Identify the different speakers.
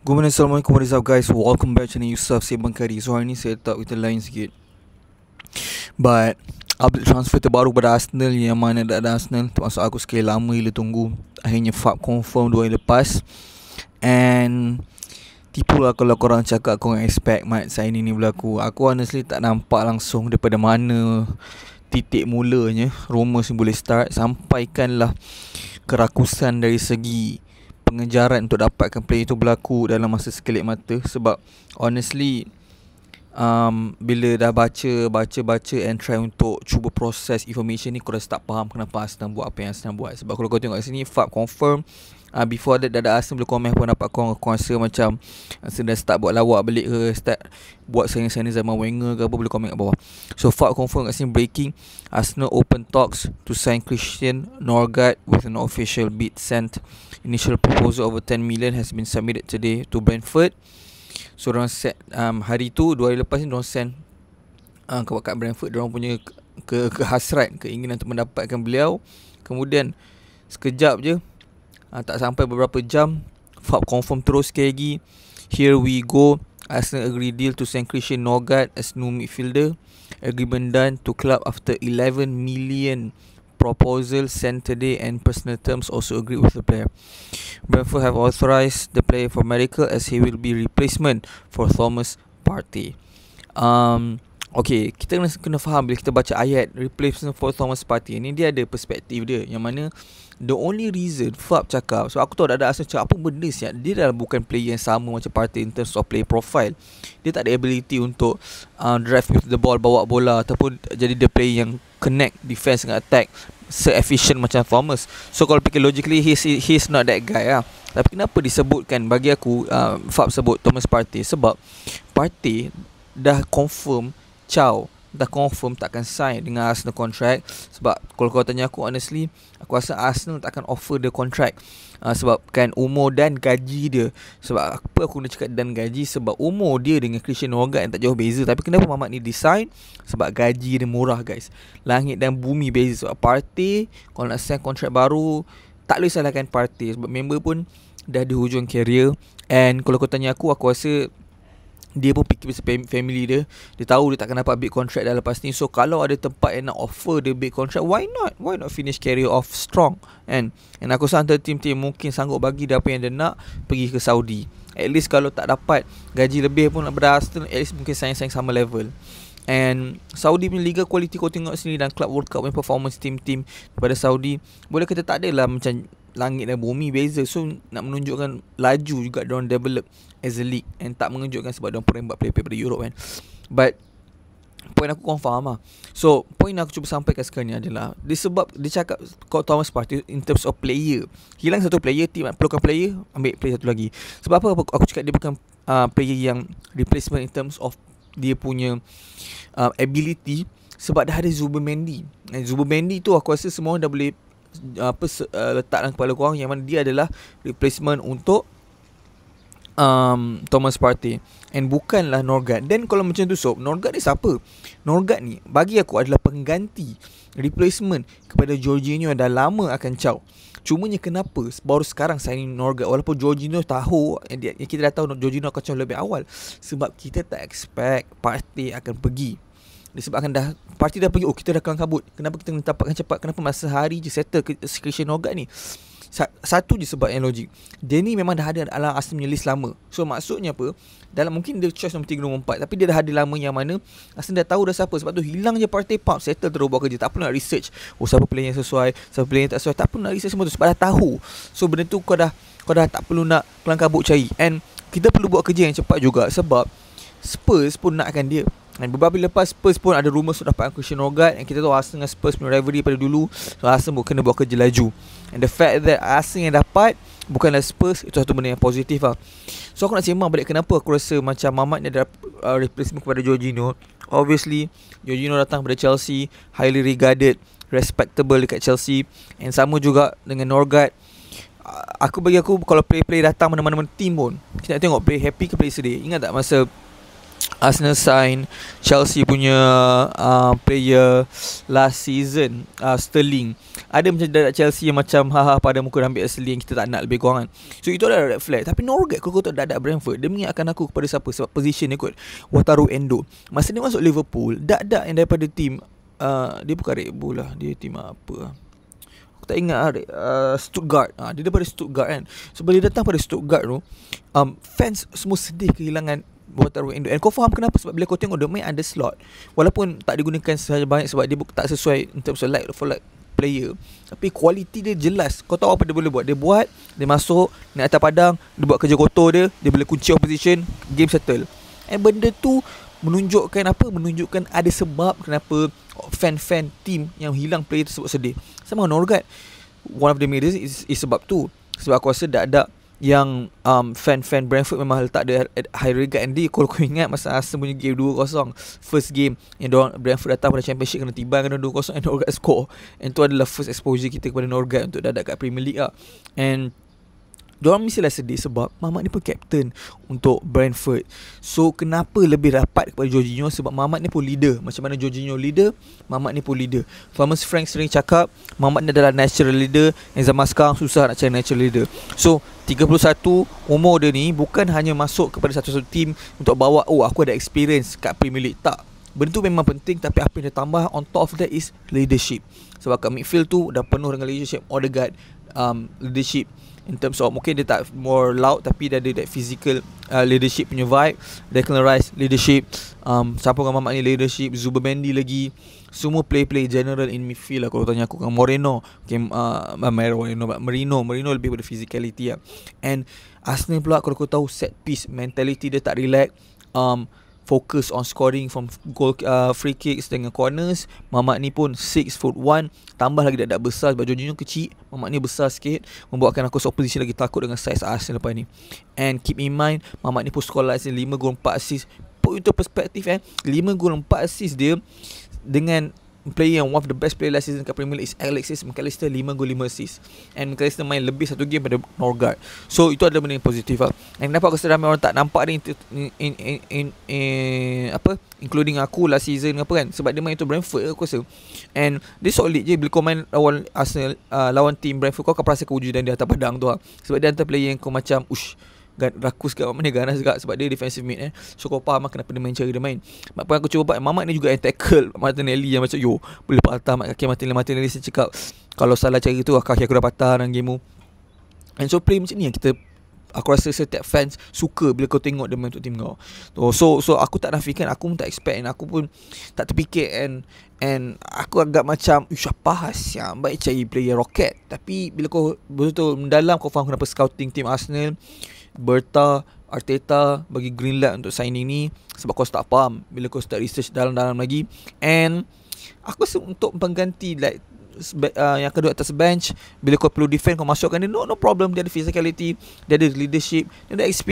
Speaker 1: Good morning, Assalamualaikum, what is up guys? Welcome back to Yusuf Sebang Kari. So hari ni saya letak kita lain sikit, but update transfer terbaru pada Arsenal yang mana dah ada Arsenal. Termasuk aku sekali lama gila tunggu. Akhirnya Fab confirm 2 hari lepas. And tipulah kalau korang cakap korang expect mat signing ni berlaku. Aku honestly tak nampak langsung daripada mana titik mulanya rumours ni boleh start. Sampaikanlah kerakusan dari segi pengejaran untuk dapatkan player itu berlaku dalam masa sekelip mata. Sebab honestly bila dah baca and try untuk cuba proses information ni, kau dah start faham kenapa Arsenal buat apa yang Arsenal buat. Sebab kalau kau tengok kat sini, Fab confirm. Before that dah ada Arsenal boleh komen pun dapat kau rasa macam Arsenal dah start buat lawak balik ke, start buat signing zaman Wenger ke apa, boleh komen kat bawah. So Fab confirm kat sini breaking, Arsenal open talks to sign Christian Norgard with an official bid sent. Initial proposal over 10 million has been submitted today to Brentford. So diorang set hari tu, 2 hari lepas ni diorang send kat Brentford. Diorang punya kehasrat, keinginan untuk mendapatkan beliau. Kemudian sekejap je, tak sampai beberapa jam, Fab confirm terus sekali lagi. Here we go, Arsenal agree deal to sign Christian Norgard as new midfielder. Agreement done to club after 11 million proposal sent today, and personal terms also agreed with the player. Brentford have authorised the player for medical as he will be replacement for Thomas Partey. Okay, kita kena faham bila kita baca ayat replacement for Thomas Partey ni, dia ada perspektif dia, yang mana the only reason Fab cakap, so aku tahu dah ada Arsenal cakap apa benda siap, dia dah bukan player yang sama macam Partey in terms of play profile. Dia tak ada ability untuk drive with the ball, bawa bola, ataupun jadi the player yang connect defense dengan attack se-efficient macam Thomas. So kalau fikir logically, he's not that guy lah. Tapi kenapa disebutkan, bagi aku Fab sebut Thomas Partey, sebab Partey dah confirm dah confirm takkan sign dengan Arsenal contract. Sebab kalau kau tanya aku honestly, aku rasa Arsenal takkan offer the contract sebab kan umur dan gaji dia. Sebab apa aku nak cakap dan gaji, sebab umur dia dengan Christian Norgard yang tak jauh beza. Tapi kenapa Mamat ni design? Sebab gaji dia murah guys, langit dan bumi beza. Sebab Partey kalau nak sign contract baru, tak boleh salahkan Partey, sebab member pun dah di hujung career. And kalau kau tanya aku rasa dia pun fikir pasal family dia. Dia tahu dia takkan dapat big contract dah lepas ni. So kalau ada tempat yang nak offer dia big contract, why not finish career off strong. And aku rasa antara tim-tim mungkin sanggup bagi dia apa yang dia nak, pergi ke Saudi. At least kalau tak dapat gaji lebih pun daripada Arsenal, at least mungkin sayang-sayang sama level. And Saudi punya liga quality kau tengok sini, dan Club World Cup punya performance tim-tim daripada Saudi, boleh kata tak adalah macam langit dan bumi beza. So nak menunjukkan laju juga diorang develop as a league, and tak mengejutkan sebab diorang pernah buat player-player pada Europe kan. But point aku kau faham lah. So point aku cuba sampaikan sekarang ni adalah disebab dia cakap kau Thomas Partey in terms of player, hilang satu player, team perlukan player, ambil player satu lagi. Sebab apa aku cakap dia bukan player yang replacement in terms of dia punya ability. Sebab dah ada Zubimendi, and Zubimendi tu aku rasa semua orang dah boleh letak dalam kepala korang, yang mana dia adalah replacement untuk Thomas Partey, and bukanlah Norgard. Dan kalau macam tu sob, Norgard ni siapa? Norgard ni bagi aku adalah pengganti, replacement kepada Jorginho yang dah lama akan caw. Cumanya kenapa baru sekarang signing Norgard, walaupun Jorginho tahu, kita dah tahu Jorginho akan caw lebih awal. Sebab kita tak expect Partey akan pergi. Disebabkan Partey dah pergi, kita dah kelang kabut. Kenapa kita nak dapatkan cepat? Kenapa masa hari je settle Christian Norgard ni? Satu je sebab yang logik, dia ni memang dah ada dalam Arsenal punya list lama. So maksudnya apa, dalam mungkin dia choice nombor 3, nombor 4, tapi dia dah ada lama, yang mana Arsenal dah tahu dah siapa. Sebab tu hilang je Partey, pump, settle terus buat kerja. Tak perlu nak research siapa player yang sesuai, siapa player yang tak sesuai. Tak perlu nak research semua tu, sebab dah tahu. So benda tu kau dah tak perlu nak kelang kabut cari. And kita perlu buat kerja yang cepat juga, sebab Spurs pun nakkan dia. Dan beberapa lepas Spurs pun ada rumour sudah dapat Christian Norgard, and kita tahu Arsenal dengan Spurs punya rivalry pada dulu. So Arsenal pun kena buat kerja laju, and the fact that Arsenal yang dapat bukanlah Spurs, itu satu benda yang positif lah. So aku nak sembang balik kenapa aku rasa macam Mamat ni ada replacement kepada Jorginho. Obviously Jorginho datang pada Chelsea, highly regarded, respectable dekat Chelsea, and sama juga dengan Norgard. Bagi aku kalau play datang mana-mana team pun, kita nak tengok play happy ke play sedih. Ingat tak masa Arsenal sign Chelsea punya player last season, Sterling. Ada macam dadak Chelsea yang macam haha pada muka ambil Sterling, kita tak nak lebih kurang kan. So itu adalah red flag. Tapi Norgate kalau kau tak dadak Brentford, dia mengingatkan aku kepada siapa? Sebab position dia kot, Wataru Endo. Masa dia masuk Liverpool, dadak yang daripada tim dia bukan Red Bull lah, dia tim apa, aku tak ingat Stuttgart. Dia daripada Stuttgart kan. Sebab dia datang pada Stuttgart tu, fans semua sedih kehilangan Wataru Endo. And kau faham kenapa? Sebab bila kau tengok dia main under slot, walaupun tak digunakan sebanyak banyak sebab dia tak sesuai in terms of like for like player, tapi kualiti dia jelas. Kau tahu apa dia boleh buat? Dia masuk naik atas padang, dia buat kerja kotor dia boleh kunci opposition, game settle. And benda tu menunjukkan apa? Menunjukkan ada sebab kenapa fan-fan team yang hilang player tersebut sedih. Sama Norgate, one of the main reasons is sebab tu. Sebab aku rasa dadak yang fan-fan Brentford memang letak dia high regard. And dia, kalau kau ingat masa Arsenal punya game 2-0, first game yang Brentford datang pada Championship, kena tiba kena 2-0 and Norgate score. And tu adalah first exposure kita kepada Norgate untuk dadak kat Premier League lah. And diorang mestilah sedih sebab Mamat ni pun captain untuk Brentford. So kenapa lebih rapat kepada Jorginho? Sebab Mamat ni pun leader. Macam mana Jorginho leader, Mamat ni pun leader. Thomas Frank sering cakap Mamat ni adalah natural leader, yang zaman sekarang susah nak cari natural leader. So 31 umur dia ni bukan hanya masuk kepada satu-satu team untuk bawa aku ada experience kat Premier League. Tak, benda tu memang penting, tapi apa yang dia tambah on top of that is leadership. Sebab kat midfield tu dah penuh dengan leadership. Odegaard leadership in terms of, mungkin dia tak more loud, tapi dia ada that physical leadership punya vibe. Declan Rice leadership, siapa dengan Mamat ni leadership. Zubimendi lagi. Semua play general in midfield lah. Kalau tanya aku kan Moreno, Merino lebih pada physicality lah. And Arsenal pula, kalau kau tahu set piece mentality dia tak relax, focus on scoring from goal, free kicks dengan corners. Mamat ni pun 6'1", tambah lagi dadak besar sebab Jorginho kecil, Mamat ni besar sikit, membuatkan aku opposition lagi takut dengan size Arsenal lepas ni. And keep in mind, Mamat ni pun score last 5 gol 4 assist. Put into perspective 5 gol 4 assist dia dengan player yang one of the best player last season kat Premier League is Alexis McAllister, 5 gol 5 assist. And McAllister main lebih satu game pada Norgate. So itu adalah benda yang positif lah. And kenapa aku sedar orang tak nampak dia including aku last season apa kan, sebab dia main untuk Brentford aku rasa. And dia solid je. Bila kau main lawan Arsenal, lawan team Brentford, kau akan perasan kewujudan dia atas padang tu lah. Sebab dia antara player yang kau macam rakus kat mana, ganas juga sebab dia defensive mid So kau faham kenapa dia main cara dia main. Apa yang aku cuba buat, Mamat ni juga yang tackle Martinelli yang macam boleh patah kaki Martinelli. Saya cakap kalau salah cara tu kaki aku dah patah dalam game tu. And so play macam ni yang aku rasa setiap fans suka bila kau tengok dia main untuk tim kau. So aku tak nafikan, aku pun tak expect, and aku pun tak terfikir, and aku agak macam apa yang baik cari player rocket. Tapi bila kau betul-betul mendalam, kau faham kenapa scouting tim Arsenal, Berta, Arteta bagi green light untuk signing ni. Sebab kau start faham bila kau start research dalam-dalam lagi. And aku rasa untuk pengganti like yang kedua atas bench, bila kau perlu defend, kau masukkan dia, no problem. Dia ada physicality, dia ada leadership, dia ada experience.